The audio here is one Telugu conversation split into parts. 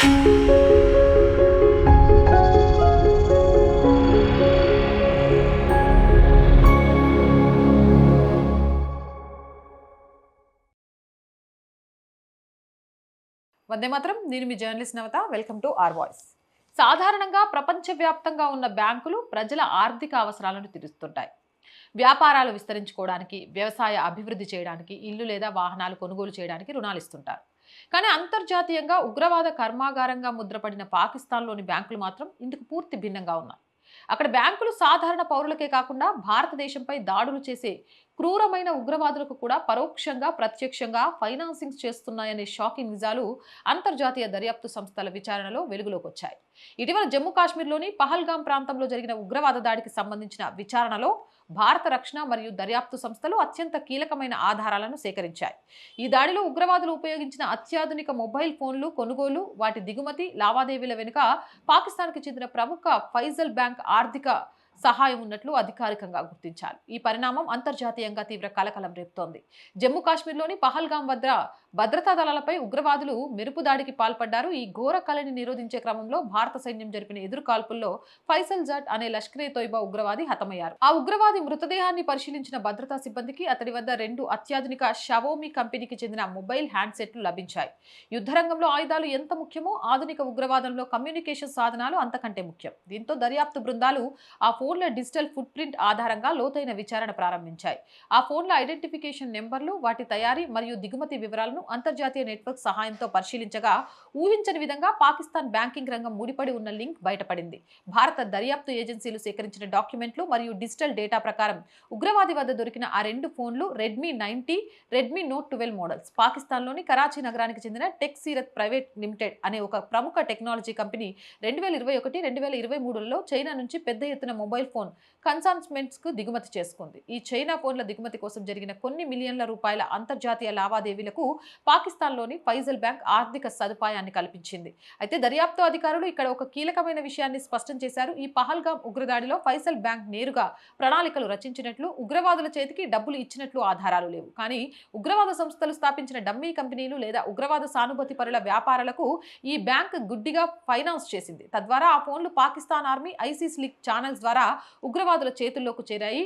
వందే మాత్రం. నేను మీ journalist Navata. Welcome to R voice. సాధారణంగా ప్రపంచవ్యాప్తంగా ఉన్న బ్యాంకులు ప్రజల ఆర్థిక అవసరాలను తీరుస్తుంటాయి. వ్యాపారాలు విస్తరించుకోవడానికి, వ్యవసాయ అభివృద్ధి చేయడానికి, ఇల్లు లేదా వాహనాలు కొనుగోలు చేయడానికి రుణాలు ఇస్తుంటారు. కానీ అంతర్జాతీయంగా ఉగ్రవాద కర్మాగారంగా ముద్రపడిన పాకిస్తాన్లోని బ్యాంకులు మాత్రం ఇందుకు పూర్తి భిన్నంగా ఉన్నాయి. అక్కడ బ్యాంకులు సాధారణ పౌరులకే కాకుండా భారతదేశంపై దాడులు చేసే క్రూరమైన ఉగ్రవాదులకు కూడా పరోక్షంగా ప్రత్యక్షంగా ఫైనాన్సింగ్ చేస్తున్నాయనే షాకింగ్ నిజాలు అంతర్జాతీయ దర్యాప్తు సంస్థల విచారణలో వెలుగులోకి వచ్చాయి. ఇటీవల జమ్మూ కాశ్మీర్లోని పహల్గాం ప్రాంతంలో జరిగిన ఉగ్రవాద దాడికి సంబంధించిన విచారణలో భారత రక్షణ మరియు దర్యాప్తు సంస్థలు అత్యంత కీలకమైన ఆధారాలను సేకరించాయి. ఈ దాడిలో ఉగ్రవాదులు ఉపయోగించిన అత్యాధునిక మొబైల్ ఫోన్లు కొనుగోలు, వాటి దిగుమతి లావాదేవీల వెనుక పాకిస్తాన్కి చెందిన ప్రముఖ ఫైజల్ బ్యాంక్ ఆర్థిక సహాయం ఉన్నట్లు అధికారికంగా గుర్తించారు. ఈ పరిణామం అంతర్జాతీయంగా తీవ్ర కలకలం రేపుతోంది. జమ్మూ కాశ్మీర్లోని పహల్గాం వద్ద భద్రతా దళాలపై ఉగ్రవాదులు మెరుపు దాడికి పాల్పడ్డారు. ఈ ఘోర కళని నిరోధించే క్రమంలో భారత సైన్యం జరిపిన ఎదురు కాల్పుల్లో ఫైసల్ జట్ అనే లష్కరే తోయిబా ఉగ్రవాది హతమయ్యారు. ఆ ఉగ్రవాది మృతదేహాన్ని పరిశీలించిన భద్రతా సిబ్బందికి అతడి వద్ద 2 అత్యాధునిక షవోమి కంపెనీకి చెందిన మొబైల్ హ్యాండ్సెట్లు లభించాయి. యుద్ధరంగంలో ఆయుధాలు ఎంత ముఖ్యమో ఆధునిక ఉగ్రవాదంలో కమ్యూనికేషన్ సాధనాలు అంతకంటే ముఖ్యం. దీంతో దర్యాప్తు బృందాలు ఆ ఫోన్ల డిజిటల్ ఫుట్ ప్రింట్ ఆధారంగా లోతైన విచారణ ప్రారంభించాయి. ఆ ఫోన్ల ఐడెంటిఫికేషన్ నెంబర్లు, వాటి తయారీ మరియు దిగుమతి వివరాలను అంతర్జాతీయ నెట్వర్క్ సహాయంతో పరిశీలించగా ఊహించని విధంగా పాకిస్తాన్ బ్యాంకింగ్ రంగం ముడిపడి ఉన్న లింక్ బయటపడింది. భారత దర్యాప్తు ఏజెన్సీలు సేకరించిన డాక్యుమెంట్లు మరియు డిజిటల్ డేటా ప్రకారం ఉగ్రవాది వద్ద దొరికిన ఆ 2 ఫోన్లు రెడ్మీ 90, రెడ్మీ నోట్ 12 మోడల్స్. పాకిస్తాన్లోని కరాచీ నగరానికి చెందిన టెక్ సీరత్ ప్రైవేట్ లిమిటెడ్ అనే ఒక ప్రముఖ టెక్నాలజీ కంపెనీ 2021-2023లలో చైనా నుంచి పెద్ద ఎత్తున మొబైల్ ఫోన్ కన్సాన్మెంట్స్ కు దిగుమతి చేసుకుంది. ఈ చైనా ఫోన్ల దిగుమతి కోసం జరిగిన కొన్ని మిలియన్ల రూపాయల అంతర్జాతీయ లావాదేవీలకు పాకిస్తాన్లోని ఫైజల్ బ్యాంక్ ఆర్థిక సదుపాయాన్ని కల్పించింది. అయితే దర్యాప్తు అధికారులు ఇక్కడ ఒక కీలకమైన విషయాన్ని స్పష్టం చేశారు. ఈ పహల్గాం ఉగ్రదాడిలో ఫైజల్ బ్యాంక్ నేరుగా ప్రణాళికలు రచించినట్లు, ఉగ్రవాదుల చేతికి డబ్బులు ఇచ్చినట్లు ఆధారాలు లేవు. కానీ ఉగ్రవాద సంస్థలు స్థాపించిన డమ్మీ కంపెనీలు లేదా ఉగ్రవాద సానుభూతి పరుల వ్యాపారాలకు ఈ బ్యాంక్ గుడ్డిగా ఫైనాన్స్ చేసింది. తద్వారా ఆ ఫోన్లు Pakistan army, ISIS league channels ద్వారా ఉగ్రవాదుల చేతుల్లోకి చేరాయి.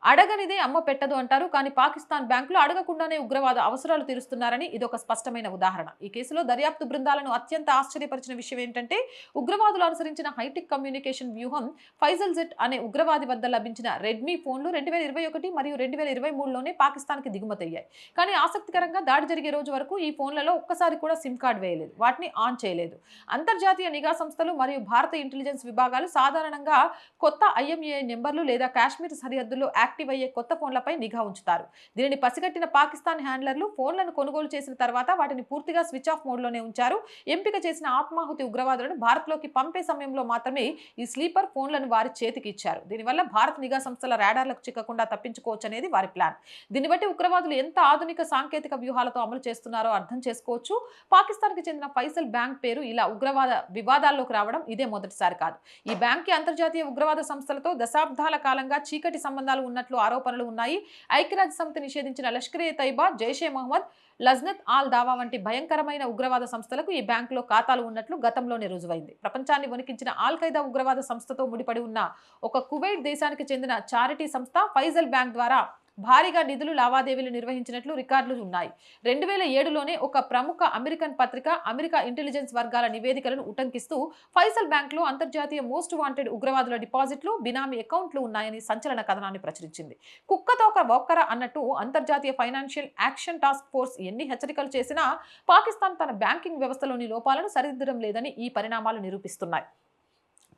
అడగనిదే అమ్మ పెట్టదు అంటారు. కానీ పాకిస్తాన్ బ్యాంకులు అడగకుండానే ఉగ్రవాద అవసరాలు తీరుస్తున్నారని ఇదొక స్పష్టమైన ఉదాహరణ. ఈ కేసులో దర్యాప్తు బృందాలను అత్యంత ఆశ్చర్యపరిచిన విషయం ఏంటంటే, ఉగ్రవాదులు అనుసరించిన హైటెక్ కమ్యూనికేషన్ వ్యూహం ఫైజల్ జెట్ అనే ఉగ్రవాది వద్ద లభించిన రెడ్మీ ఫోన్లు 2021 మరియు 2023లోనే పాకిస్తాన్కి దిగుమతయ్యాయి. కానీ ఆసక్తికరంగా దాడి జరిగే రోజు వరకు ఈ ఫోన్లలో ఒక్కసారి కూడా సిమ్ కార్డ్ వేయలేదు, వాటిని ఆన్ చేయలేదు. అంతర్జాతీయ నిఘా సంస్థలు మరియు భారత ఇంటెలిజెన్స్ విభాగాలు సాధారణంగా కొత్త IMEI నెంబర్లు లేదా కాశ్మీర్ సరిహద్దుల్లో యాక్టివ్ అయ్యే కొత్త ఫోన్లపై నిఘా ఉంచుతారు. దీనిని పసిగట్టిన పాకిస్తాన్ హ్యాండ్లర్లు ఫోన్లను కొనుగోలు చేసిన తర్వాత వాటిని పూర్తిగా స్విచ్ ఆఫ్ మోడ్లోనే ఉంచారు. ఎంపిక చేసిన ఆత్మాహుతి ఉగ్రవాదులను భారత్లోకి పంపే సమయంలో మాత్రమే ఈ స్లీపర్ ఫోన్లను వారి చేతికి ఇచ్చారు. దీనివల్ల భారత నిఘా సంస్థల రాడార్లకు చిక్కకుండా తప్పించుకోవచ్చు అనేది వారి ప్లాన్. దీన్ని బట్టి ఉగ్రవాదులు ఎంత ఆధునిక సాంకేతిక వ్యూహాలతో అమలు చేస్తున్నారో అర్థం చేసుకోవచ్చు. పాకిస్తాన్కి చెందిన ఫైసల్ బ్యాంక్ పేరు ఇలా ఉగ్రవాద వివాదాల్లోకి రావడం ఇదే మొదటిసారి కాదు. ఈ బ్యాంక్ అంతర్జాతీయ ఉగ్రవాద సంస్థలతో దశాబ్దాల కాలంగా చీకటి సంబంధాలు ఉన్నట్లు ఆరోపణలు ఉన్నాయి. ఐక్యరాజ్య సమితి నిషేధించిన లష్కరే తైబా, జైషే మహమ్మద్, లజ్నత్ ఆల్ దావా వంటి భయంకరమైన ఉగ్రవాద సంస్థలకు ఈ బ్యాంకులో ఖాతాలు ఉన్నట్లు గతంలోనే రుజువైంది. ప్రపంచాన్ని వణికించిన ఆల్ ఖైదా ఉగ్రవాద సంస్థతో ముడిపడి ఉన్న ఒక కువైట్ దేశానికి చెందిన చారిటీ సంస్థ ఫైజల్ బ్యాంక్ ద్వారా భారీగా నిధులు లావాదేవీలు నిర్వహించినట్లు రికార్డులు ఉన్నాయి. 2007లోనే ఒక ప్రముఖ అమెరికన్ పత్రిక అమెరికా ఇంటెలిజెన్స్ వర్గాల నివేదికలను ఉటంకిస్తూ ఫైసల్ బ్యాంక్లో అంతర్జాతీయ మోస్ట్ వాంటెడ్ ఉగ్రవాదుల డిపాజిట్లు, బినామీ అకౌంట్లు ఉన్నాయని సంచలన కథనాన్ని ప్రచురించింది. కుక్కతో ఒక ఒక్కర అన్నట్టు అంతర్జాతీయ ఫైనాన్షియల్ యాక్షన్ టాస్క్ ఫోర్స్ ఎన్ని హెచ్చరికలు చేసినా పాకిస్తాన్ తన బ్యాంకింగ్ వ్యవస్థలోని లోపాలను సరిదిద్దడం లేదని ఈ పరిణామాలు నిరూపిస్తున్నాయి.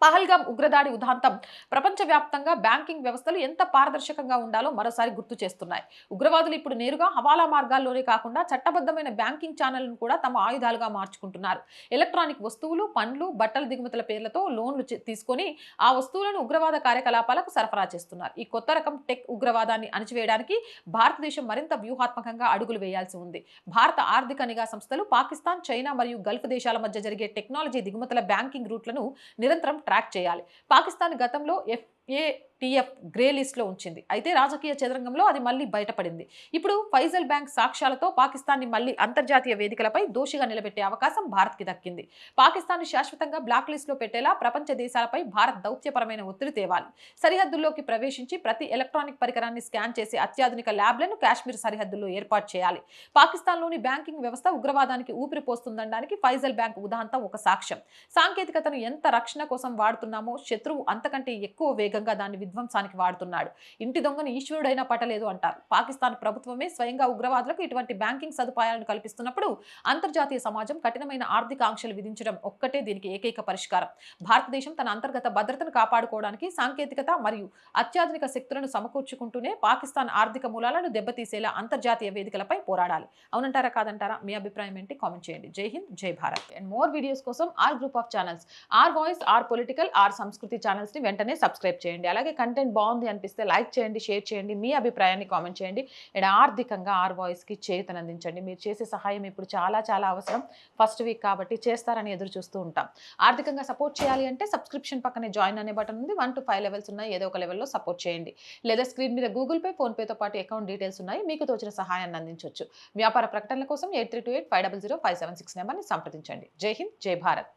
పహల్గాం ఉగ్రదాడి ఉదాంతం ప్రపంచవ్యాప్తంగా బ్యాంకింగ్ వ్యవస్థలు ఎంత పారదర్శకంగా ఉండాలో మరోసారి గుర్తు చేస్తున్నాయి. ఉగ్రవాదులు ఇప్పుడు నేరుగా హవాలా మార్గాల్లోనే కాకుండా చట్టబద్ధమైన బ్యాంకింగ్ ఛానళ్లను కూడా తమ ఆయుధాలుగా మార్చుకుంటున్నారు. ఎలక్ట్రానిక్ వస్తువులు, పండ్లు, బట్టల దిగుమతుల పేర్లతో లోన్లు తీసుకొని ఆ వస్తువులను ఉగ్రవాద కార్యకలాపాలకు సరఫరా చేస్తున్నారు. ఈ కొత్త రకం టెక్ ఉగ్రవాదాన్ని అణచివేయడానికి భారతదేశం మరింత వ్యూహాత్మకంగా అడుగులు వేయాల్సి ఉంది. భారత ఆర్థిక నిఘా సంస్థలు పాకిస్తాన్, చైనా మరియు గల్ఫ్ దేశాల మధ్య జరిగే టెక్నాలజీ దిగుమతుల బ్యాంకింగ్ రూట్లను నిరంతరం ట్రాక్ చేయాలి. పాకిస్తాన్ గతంలో FATF గ్రే లిస్ట్లో ఉంచింది. అయితే రాజకీయ చదరంగంలో అది మళ్ళీ బయటపడింది. ఇప్పుడు ఫైజల్ బ్యాంక్ సాక్ష్యాలతో పాకిస్తాన్ని మళ్ళీ అంతర్జాతీయ వేదికలపై దోషిగా నిలబెట్టే అవకాశం భారత్కి దక్కింది. పాకిస్తాన్ శాశ్వతంగా బ్లాక్ లిస్ట్లో పెట్టేలా ప్రపంచ దేశాలపై భారత్ దౌత్యపరమైన ఒత్తిడి తేవాలి. సరిహద్దుల్లోకి ప్రవేశించి ప్రతి ఎలక్ట్రానిక్ పరికరాన్ని స్కాన్ చేసే అత్యాధునిక ల్యాబ్లను కాశ్మీర్ సరిహద్దుల్లో ఏర్పాటు చేయాలి. పాకిస్తాన్లోని బ్యాంకింగ్ వ్యవస్థ ఉగ్రవాదానికి ఊపిరి పోస్తుందనడానికి ఫైజల్ బ్యాంక్ ఉదాంతం ఒక సాక్ష్యం. సాంకేతికతను ఎంత రక్షణ కోసం వాడుతున్నామో శత్రువు అంతకంటే ఎక్కువ వేగంగా దాన్ని విధ్వంసానికి వాడుతున్నాడు. ఇంటి దొంగను ఈశ్వరుడైనా పట్టలేదు అంటారు. పాకిస్తాన్ ప్రభుత్వమే స్వయంగా ఉగ్రవాదులకు ఇటువంటి బ్యాంకింగ్ సదుపాయాలను కల్పిస్తున్నప్పుడు అంతర్జాతీయ సమాజం కఠినమైన ఆర్థిక ఆంక్షలు విధించడం ఒక్కటే దీనికి ఏకైక పరిష్కారం. భారతదేశం తన అంతర్గత భద్రతను కాపాడుకోవడానికి సాంకేతికత మరియు అత్యాధునిక శక్తులను సమకూర్చుకుంటూనే పాకిస్తాన్ ఆర్థిక మూలాలను దెబ్బతీసేలా అంతర్జాతీయ వేదికలపై పోరాడాలి. అవునంటారా కాదంటారా? మీ అభిప్రాయం ఏంటి? కామెంట్ చేయండి. జై హింద్, జై భారత్. అండ్ మోర్ వీడియోస్ కోసం R group of channels, R voice, R political, R Sanskriti channels ని వెంటనే సబ్స్క్రైబ్ చేయండి. అలాగే కంటెంట్ బాగుంది అనిపిస్తే లైక్ చేయండి, షేర్ చేయండి, మీ అభిప్రాయాన్ని కామెంట్ చేయండి. అండ్ ఆర్థికంగా ఆర్ వాయిస్ కి చేయూతనందించండి. మీరు చేసే సహాయం ఇప్పుడు చాలా చాలా అవసరం. ఫస్ట్ వీక్ కాబట్టి చేస్తారని ఎదురు చూస్తూ ఉంటాం. ఆర్థికంగా సపోర్ట్ చేయాలి అంటే సబ్స్క్రిప్షన్ పక్కనే జాయిన్ అనే బటన్ ఉంది. 1 to 5 లెవెల్స్ ఉన్నాయి. ఏదో ఒక లెవెల్లో సపోర్ట్ చేయండి. లేదా స్క్రీన్ మీద గూగుల్ పే, ఫోన్ పేతో పాటు అకౌంట్ డీటెయిల్స్ ఉన్నాయి. మీకు తోచిన సహాయాన్ని అందించవచ్చు. వ్యాపార ప్రకటనల కోసం 8328500576 నెంబర్ని సంప్రదించండి. జై హింద్, జై భారత్.